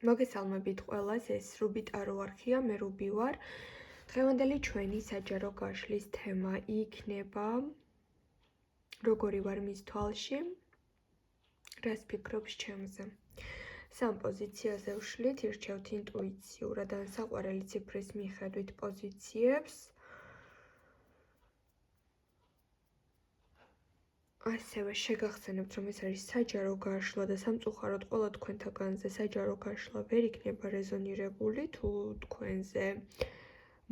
მოგესალმებით ყველას, ეს რუბიტარო არქია, მე რუბი ვარ. დღევანდელი ჩვენი საჯარო გაშლის თემა იქნება როგორი ვარ მის თვალში, რას ფიქრობს ჩემზე. სამ პოზიციაზე ვშლით, ირჩევთ ინტუიციურად ან საყვარელი ციფრის მიხედვით პოზიციებს. ასევე შეგახსენებთ, რომ ეს არის საჯარო გაშლა და სამწუხაროდ ყველა თქვენთაგანზე საჯარო გაშლა ვერ იქნება რეზონირებული, თუ თქვენზე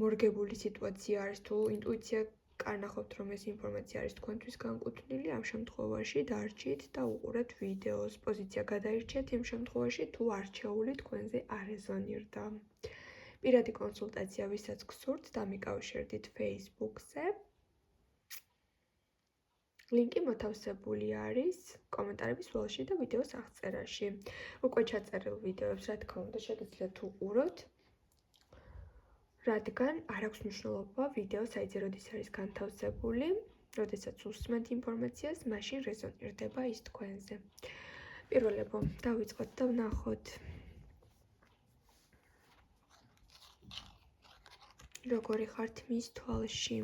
მორგებული სიტუაცია არის, თუ ინტუიცია კარნახობთ, რომ ეს ინფორმაცია არის თქვენთვის განკუთვნილი, ამ შემთხვევაში დარჩით და უყურეთ ვიდეოს. პოზიცია გადაირჩეთ იმ შემთხვევაში, თუ არჩეული თქვენზე არ რეზონირდა. პირადი კონსულტაცია, ვისაც გსურთ, დამიკავშირდით Facebook-ზე. ლინკი მოთავსებული არის კომენტარების ველში და ვიდეოს აღწერაში. უკვე ჩაწერილ ვიდეოებს, რა თქმა უნდა, შეგიძლიათ უყუროთ, რადგან არ აქვს მნიშვნელობა ვიდეო საიტზე როდის არის განთავსებული, როდესაც უსმენთ ინფორმაციას, მაშინ რეზონირდება ის თქვენზე. პირველებო, დავიწყოთ და ვნახოთ. როგორი ხართ მის თვალში?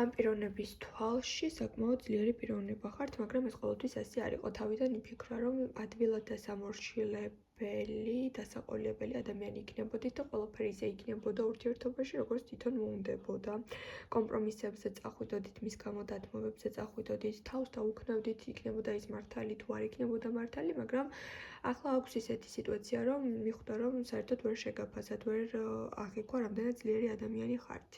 ამ პიროვნების თვალში საკმაოდ ძლიერი პიროვნება ხართ, მაგრამ ეს ყოველთვის ასე არ იყო. თავიდან იფიქრა, რომ ადვილად დასამორჩილებელი, დასაყოლებელი ადამიანი იქნებოდით და ყველაფერი ისე იქნებოდა ურთიერთობაში, როგორც თვითონ მოუნდებოდა. კომპრომისებზე წახვიდოდით, მის გამო დათმობებზე წახვიდოდით, თავს დაუქნევდით, იქნებოდა ის მართალი თუ არ იქნებოდა მართალი, მაგრამ ახლა აქვს ისეთი სიტუაცია, რომ მიხვდა, რომ საერთოდ ვერ შეგაფასად, ვერ აღიქვა, რამდენად ძლიერი ადამიანი ხართ.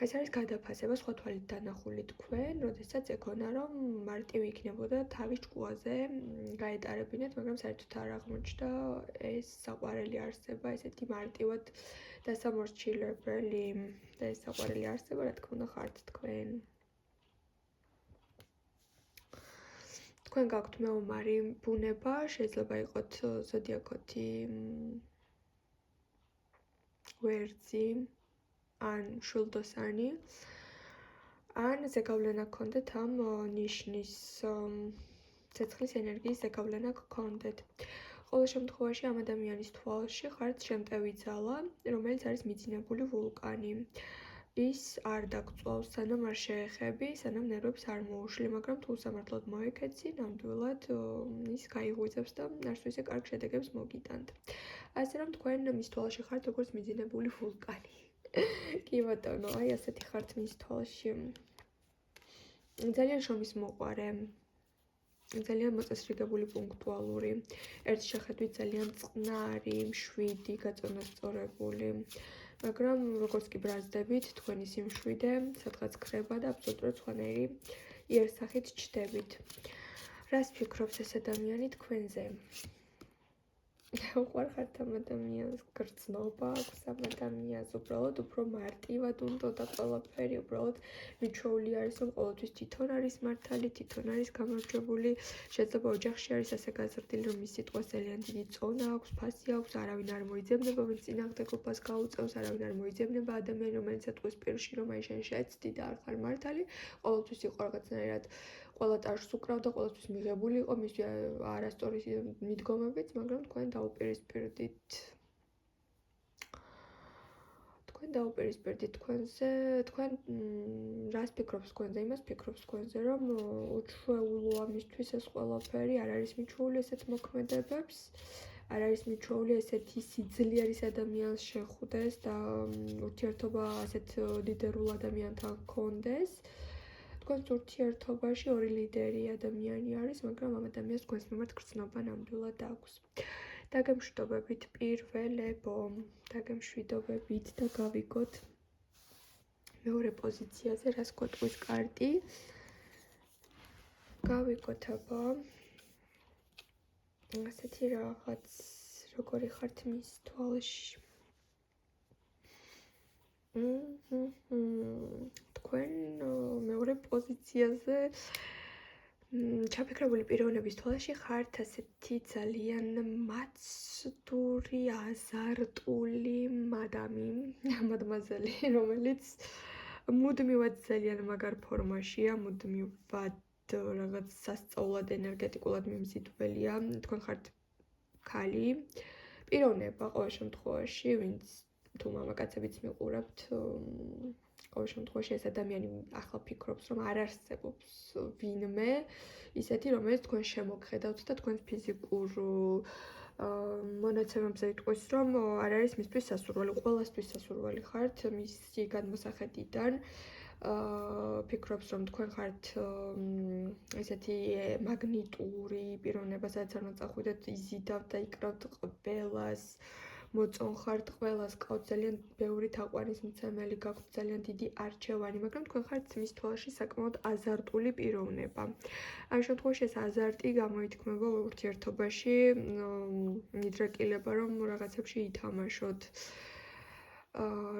ეს არის გადაფასება სხვა თვალით დანახული თქვენ, როდესაც ეგონა, რომ მარტივი იქნებოდა თავის ჭკუაზე გაეტარებინეთ, მაგრამ საერთოდ არ აღმოჩნდა ეს საყვარელი არსება, ესეთი მარტივად დასამორჩილებელი და ეს საყვარელი არსება, რა თქმა უნდა, ხართ თქვენ. თქვენ გაქვთ მეომარი ბუნება, შეიძლება იყოთ ზოდიაქოთი ვერძი, ან შულდოსანი, ან ზეგავლენა გქონდეთ ამ ნიშნის ცეცხლის ენერგიის ზეგავლენა გქონდეთ. ყოველ შემთხვევაში ამ ადამიანის თვალში ხართ შემტევი ძალა, რომელიც არის მიძინებული ვულკანი. ის არ დაგწვავს, სანამ არ შეეხები, სანამ ნერვებს არ მოუშლი, მაგრამ თუ სამართლოდ მოეკეცი, ნამდვილად ის გაიღვიძებს და არც ისე კარგ შედეგებს მოგიტანთ. ასე რომ თქვენ მის თვალში ხართ როგორც მიძინებული ვულკანი. კი ბატონო, აი ასეთი ხართ მის თვალში. ძალიან შრომის მოყვარე, ძალიან მოწესრიგებული, პუნქტუალური, ერთ შეხედვით ძალიან წყნარი, მშვიდი, გაწონასწორებული, მაგრამ როგორც კი ბრაზდებით, თქვენი სიმშვიდე სადღაც ქრება და აბსოლუტურად სხვანაირი იერსახით ჩდებით. რას ფიქრობს ეს ადამიანი თქვენზე? უყვარხართ ამ ადამიანს, გრძნობა აქვს ამ ადამიანს, უბრალოდ უფრო მარტივად უნდა ყველაფერი, უბრალოდ მიჩვეული არის, რომ ყოველთვის თვითონ არის მართალი, თვითონ არის გამარჯვებული, შეიძლება ოჯახში არის ასე გაზრდილი, რომ მის სიტყვას ძალიან დიდი წონა აქვს, ფასი აქვს, არავინ არ მოიძებნება, ვინც წინააღმდეგობას გაუწევს, არავინ არ მოიძებნება ადამიანი, რომელიც ატყვის პირში, რომ აი შენ შეეცდი და არ ხარ მართალი, ყოველთვის იყო რაღაცნაირად ყველა ტაშს უკრავდა, ყოველთვის მიღებული იყო მისი არასწორი მიდგომებით, მაგრამ თქვენ დაუპირისპირდით თქვენზე, თქვენ რას ფიქრობს თქვენზე, იმას ფიქრობს თქვენზე, რომ უჩვეულოა მისთვის ეს ყველაფერი, არ არის მიჩვეული ესეთ მოქმედებებს, არ არის მიჩვეული ესეთი სიძლიერის ადამიანს შეხვდეს და ურთიერთობა ასეთ დიდერულ ადამიანთან გქონდეს. თქვენს ურთიერთობაში ორი ლიდერი ადამიანი არის, მაგრამ ამ ადამიანს თქვენს მიმართ გრძნობა ნამდვილად აქვს. დაგემშვიდობებით პირველებო, დაგემშვიდობებით და გავიგოთ მეორე პოზიციაზე, რას გვეტყვის კარტი. გავიგოთ აბა ასეთი რაღაც, როგორი ხართ მის თვალში. თქვენ მეორე პოზიციაზე ჩაფიქრებული პიროვნების თვალში ხართ ასეთი ძალიან მაცდური, აზარტული მადამი, მადმაზელი, რომელიც მუდმივად ძალიან მაგარ ფორმაშია, მუდმივად რაღაც სასწაულად ენერგეტიკულად მიმზიდველია. თქვენ ხართ ქალი, პიროვნება ყოველ შემთხვევაში, ვინც თუ მამაკაცებიც მიყურებთ, ყოველ შემთხვევაში ეს ადამიანი ახლა ფიქრობს, რომ არ არსებობს ვინმე ისეთი, რომელიც თქვენ შემოგხედავთ და თქვენს ფიზიკურ მონაცემებზე იტყვის, რომ არ არის მისთვის სასურველი, ყველასთვის სასურველი ხართ, მისი გადმოსახედიდან ფიქრობს, რომ თქვენ ხართ ესეთი მაგნიტური პიროვნება, სადაც არ მოწახვიდეთ, იზიდავთ და იკრავთ ყველას, მოწონხართ ყველას, ყავთ ძალიან ბევრი თაყვანისმცემელი, გაქვთ ძალიან დიდი არჩევანი, მაგრამ თქვენ ხართ მის თვალში საკმაოდ აზარტული პიროვნება. ამ შემთხვევაში ეს აზარტი გამოითქმება ურთიერთობაში, მიდრეკილება, რომ რაღაცებში ითამაშოთ,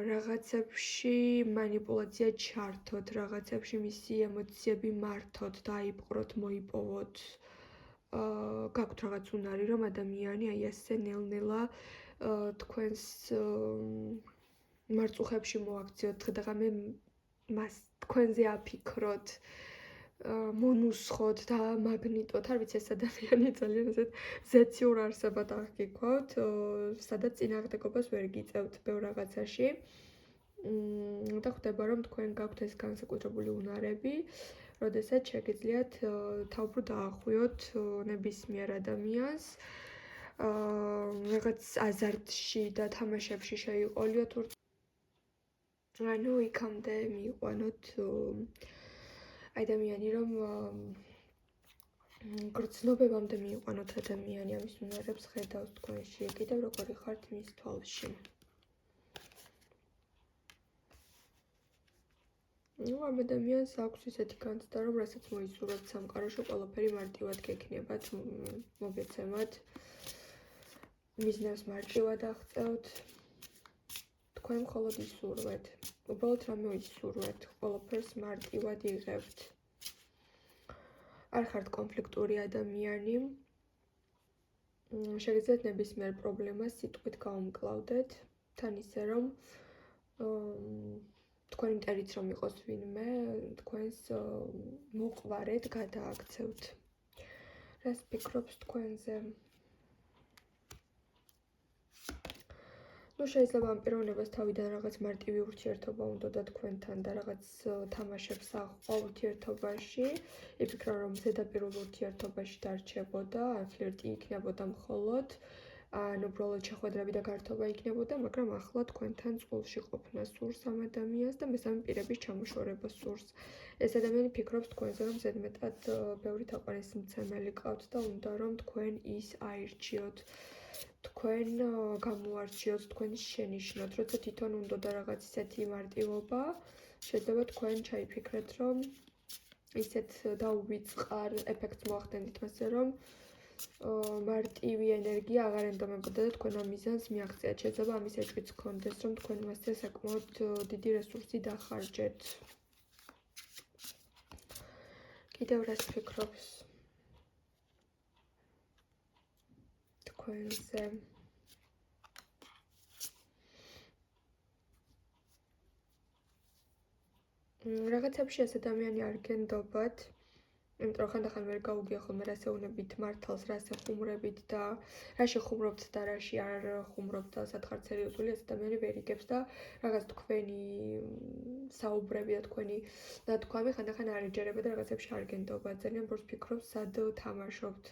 რაღაცებში манипуляცია ჩართოთ, რაღაცებში მისი ემოციები მართოთ, დაიპყროთ, მოიპოვოთ. გაქვთ რაღაც უნარი, რომ ადამიანი აი ესე ნელ-ნელა თქვენს მარწუხებში მოაქციოთ, დღე-დღე მას თქვენზე აფიქროთ, მონუსხოთ და მაგნიტოთ, არ ვიცი ეს ადამიანი ძალიან ესეთ ზეციურ არსებად აღგიქვათ, სადაც წინააღმდეგობას ვერ გიწევთ ბევრ რაღაცაში. და ხვდება, რომ თქვენ გაქვთ ეს განსაკუთრებული უნარები, როდესაც შეგიძლიათ თავბრუ დაახვიოთ ნებისმიერ ადამიანს, რაღაც აზარტში და თამაშებში შეიყოლიოთ, ანუ იქამდე მიიყვანოთ ადამიანი, რომ გრძნობებამდე მიიყვანოთ ადამიანი, ამის უნარებს ხედავს თქვენში, კიდევ როგორი ხართ მის თვალში. ამ ადამიანს აქვს ისეთი განცდა, რომ რასაც მოისურვებთ სამყაროში, ყველაფერი მარტივად გექნებათ, მოგეცემათ, მიზნებს მარტივად აღწევთ, თქვენ მხოლოდ ისურვეთ, უბრალოდ რამე ისურვეთ, ყველაფერს მარტივად იღებთ. არ ხართ კონფლიქტური ადამიანი, შეგიძლიათ ნებისმიერ პრობლემას სიტყვით გაუმკლავდეთ, თან ისე რომ თქვენ მტერიც რომ იყოს ვინმე, თქვენს მოყვარეთ გადააქცევთ. რას ფიქრობს თქვენზე? შეიძლება ამ პიროვნებას თავიდან რაღაც მარტივი ურთიერთობა უნდა და თქვენთან და რაღაც თამაშებს აყვა ურთიერთობაში, იფიქრა რომ ზედაპირულ ურთიერთობაში დარჩებოდა, ან ფლირტი იქნებოდა მხოლოდ, ან უბრალოდ შეხვედრები და გართობა იქნებოდა, მაგრამ ახლა თქვენთან წყვილში ყოფნა სურს ამ ადამიანს და მესამე პირების ჩამოშორება სურს. ეს ადამიანი ფიქრობს თქვენზე, რომ ზედმეტად ბევრი თაყვანისმცემელი ყავთ და უნდა რომ თქვენ ის აირჩიოთ. თქვენ გამოარჩიოთ, თქვენ შენიშნოთ, როცა თვითონ უნდა და რაღაც ისეთი მარტივობა, შეიძლება თქვენ ჩაიფიქრეთ, რომ ისეთ დაუვიწყარ ეფექტს მოახდენთ მასე, რომ მარტივი ენერგია აღარ ენდომებოდა და თქვენ ამ მიზანს მიაღწიათ. შეიძლება ამის ეჭვიც გქონდეს, რომ თქვენ მასზე საკმაოდ დიდი რესურსი დახარჯეთ. კიდევ რას ფიქრობს თქვენზე? რაღაცებში ეს ადამიანი არ გენდობათ, იმიტომ რომ ხანდახან ვერ გაუგია ხოლმე რას ეუბნებით მართალს, რას ეხუმრებით და რაში ხუმრობთ და რაში არ ხუმრობთ და სათხარ სერიოზული ეს ადამიანი ვერ იგებს და რაღაც თქვენი საუბრები და თქვენი ნათქვამი ხანდახან არ ეჯერება და რაღაცებში არ გენდობა. ძალიან ბევრს ფიქრობს, სად თამაშობთ,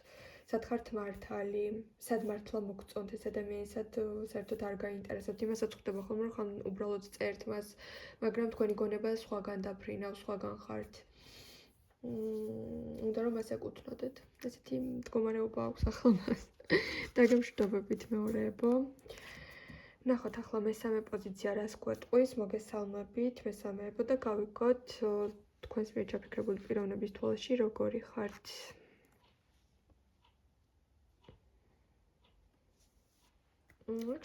სად ხართ მართალი, სად მართლა მოგწონთ ეს ადამიანი, სად საერთოდ არ გაინტერესებთ. იმასაც ხვდება ხოლმე, რომ უბრალოდ წერთ მას, მაგრამ თქვენი გონება სხვაგან დაფრინავს, სხვაგან ხართ. უნდა რომ მას ეკუთვნოდეთ. ესეთი მდგომარეობა აქვს ახლა მას. დაგემშვიდობებით მეორეებო. ნახოთ ახლა მესამე პოზიცია რას გვეტყვის, მოგესალმებით მესამეებო და გავიგოთ თქვენს მიერ ჩაფიქრებული პიროვნების თვალში როგორი ხართ.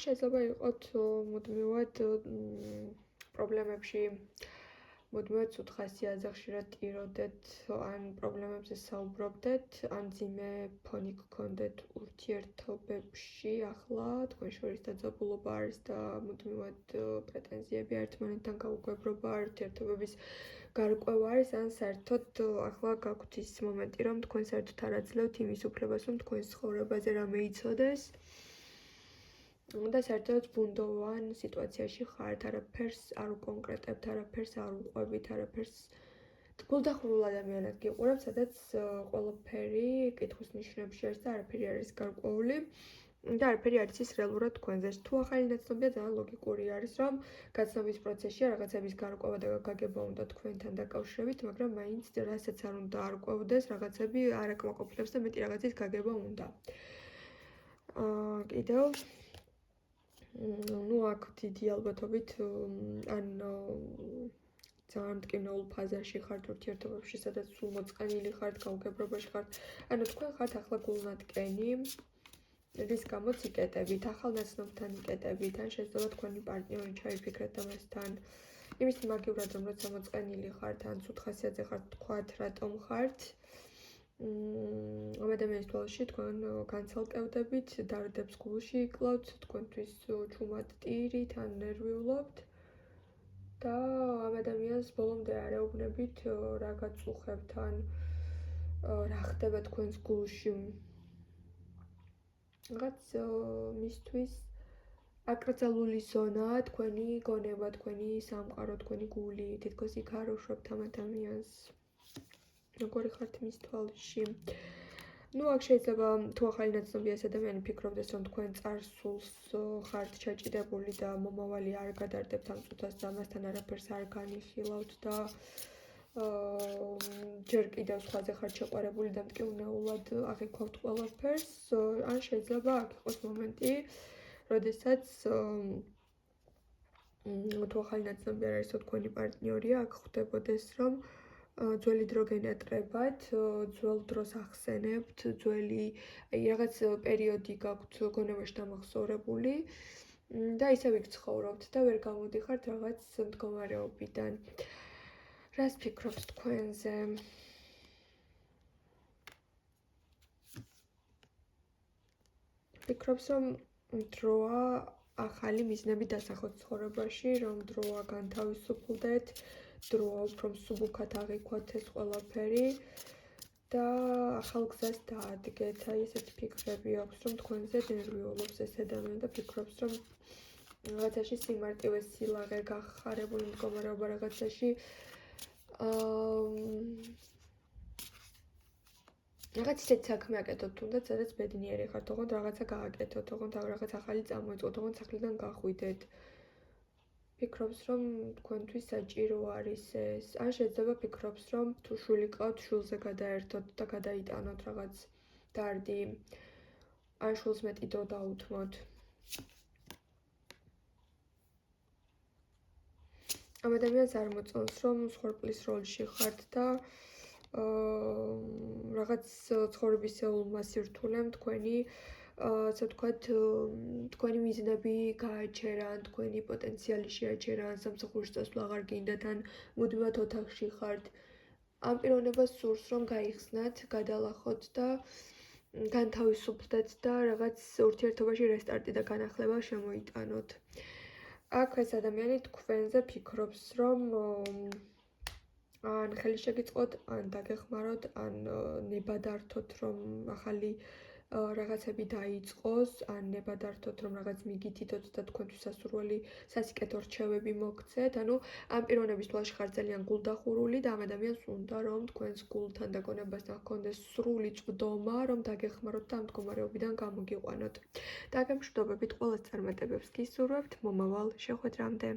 შეიძლება იყოთ მუდმივად პრობლემებში მუდმივად ცუდ ხასიათზე ხშირად ტიროდეთ, ან პრობლემებზე საუბრობდეთ, ან ძიმე ფონი გქონდეთ ურთიერთობებში, ახლა თქვენ შორის დაძაბულობა არის და მუდმივად პრეტენზიები ერთმანეთთან გაუკვებრობა, ურთიერთობების გარკვევა არის, ან საერთოდ ახლა გაქვთ ის მომენტი, რომ თქვენ საერთოდ არ აძლევთ იმის უფლებას, რომ თქვენს ცხოვრებაზე რამე იცოდეს. და საერთოდ ბუნდოვან სიტუაციაში ხართ, არაფერს არ უკონკრეტებთ, არაფერს არ უყვებით, არაფერს გულდახურულ ადამიანად გიყურებთ, სადაც ყველაფერი კითხვის ნიშნებში არის და არაფერი არ არის გარკვეული და არაფერი არ იცის რეალურად თქვენზე. თუ ახალი ნაცნობია, ძალიან ლოგიკური არის, რომ გაცნობის პროცესში რაღაცების გარკვევა და გაგება უნდა თქვენთან დაკავშირებით, მაგრამ მაინც რასაც არ უნდა არკვევდეს, რაღაცები არ აკმაყოფილებს და მეტი რაღაცის გაგება უნდა. კიდევ აქ დიდი ალბათობით ან ძალიან მტკივნეულ ფაზაში ხართ ურთიერთობებში, სადაც სულ მოწყენილი ხართ, გაუგებრობაში ხართ. ანუ თქვენ ხართ ახლა გულნატკენი, რის გამოც იკეტებით, ახალ ნაცნობთან იკეტებით, ან შეიძლება თქვენი პარტნიორი ჩაიფიქრეთ ამასთან. იმის მაგივრად, რომ როცა მოწყენილი ხართ, ან ცუდ ხასიათზე ხართ, თქვათ, რატომ ხართ. ამ ადამიანის თვალში თქვენ განცალკევდებით, დარდებს გულში იკლავთ, თქვენთვის ჩუმად ტირით ან ნერვიულობთ და ამ ადამიანს ბოლომდე არ ეუბნებით, რა გაწუხებთ ან რა ხდება თქვენს გულში. რაღაც მისთვის აკრძალული ზონაა თქვენი გონება, თქვენი სამყარო, თქვენი გული, თითქოს იქ არ უშვებთ ამ ადამიანს. როგორი ხართ მის თვალში. აქ შეიძლება თუ ახალი ნაცნობია ეს ადამიანი ფიქრობდეს, რომ თქვენ წარსულს ხართ ჩაჭიდებული და მომავალი არ გადარდებთ ამ წუთას და ამასთან არაფერს არ განიხილავთ და ჯერ კიდევ სხვაზე ხართ შეყვარებული და მტკივნეულად აღიქვავთ ყველაფერს, ან შეიძლება აქ იყოს მომენტი, როდესაც თუ ახალი ნაცნობი არ არის თქვენი პარტნიორია, აქ ხდებოდეს, რომ ძველი დრო გენატრებათ, ძველ დროს ახსენებთ, რაღაც პერიოდი გაქვთ გონებაში დამახსოვრებული და ისევ იქ ცხოვრობთ და ვერ გამოდიხართ რაღაც მდგომარეობიდან. რას ფიქრობთ თქვენზე? ფიქრობს, რომ დროა ახალი მიზნები დასახოთ ცხოვრებაში, რომ დროა განთავისუფლდეთ, დროა უფრო მსუბუქად აღიქვათ ეს ყველაფერი და ახალ გზას დაადგეთ. აი ესეთი ფიქრები აქვს, რომ თქვენზე ნერვიულობს ეს ადამიანი და ფიქრობს, რომ რაღაცაში სიმარტივე სილაღე გახარებული მდგომარეობა რაღაცაში რაღაც ისეთ საქმე აკეთოთ, თუნდაც სადაც ბედნიერი ხართ, ოღონდ რაღაცა გააკეთოთ, ოღონდ რაღაც ახალი წამოიწყოთ, ოღონდ სახლიდან გახვიდეთ. ფიქრობს, რომ თქვენთვის საჭირო არის ეს. ან შეიძლება ფიქრობს, რომ თუ შვილი ყავთ, შვილზე გადაერთოთ და გადაიტანოთ რაღაც დარდი. ან შვილს მეტი დრო დაუთმოთ. ამ ადამიანს არ მოწონს, რომ მსხვერპლის როლში ხართ და რაღაც ცხოვრებისეულ მასირთულემ თქვენი ასე ვთქვათ, თქვენი მიზნები გააჩერა, ან თქვენი პოტენციალი შეაჩერა, ან სამსახურში წასვლა აღარ გინდათ, ან მუდმივად ოთახში ხართ. ამ პიროვნებას სურს, რომ გაიხსნათ, გადალახოთ და განთავისუფლდეთ და რაღაც ურთიერთობაში რესტარტი და განახლება შემოიტანოთ. აქ ეს ადამიანი თქვენზე ფიქრობს, რომ ან ხელი შეგიწყოთ, ან დაგეხმაროთ, ან ნებადართოთ, რომ ახალი რაღაცები დაიწყოს, ან ნებადართოთ, რომ რაღაც მიგითითოთ და თქვენთვის სასურველი სასიკეთო რჩევები მოგცეთ. ანუ ამ პიროვნების თვალში ხარ ძალიან გულდახურული და ამ ადამიანს უნდა, რომ თქვენს გულთან და გონებასთან ჰქონდეს სრული წვდომა, რომ დაგეხმაროთ და ამ მდგომარეობიდან გამოგიყვანოთ. დაგემშვიდობებით, ყველას წარმატებებს გისურვებთ მომავალ შეხვედრამდე.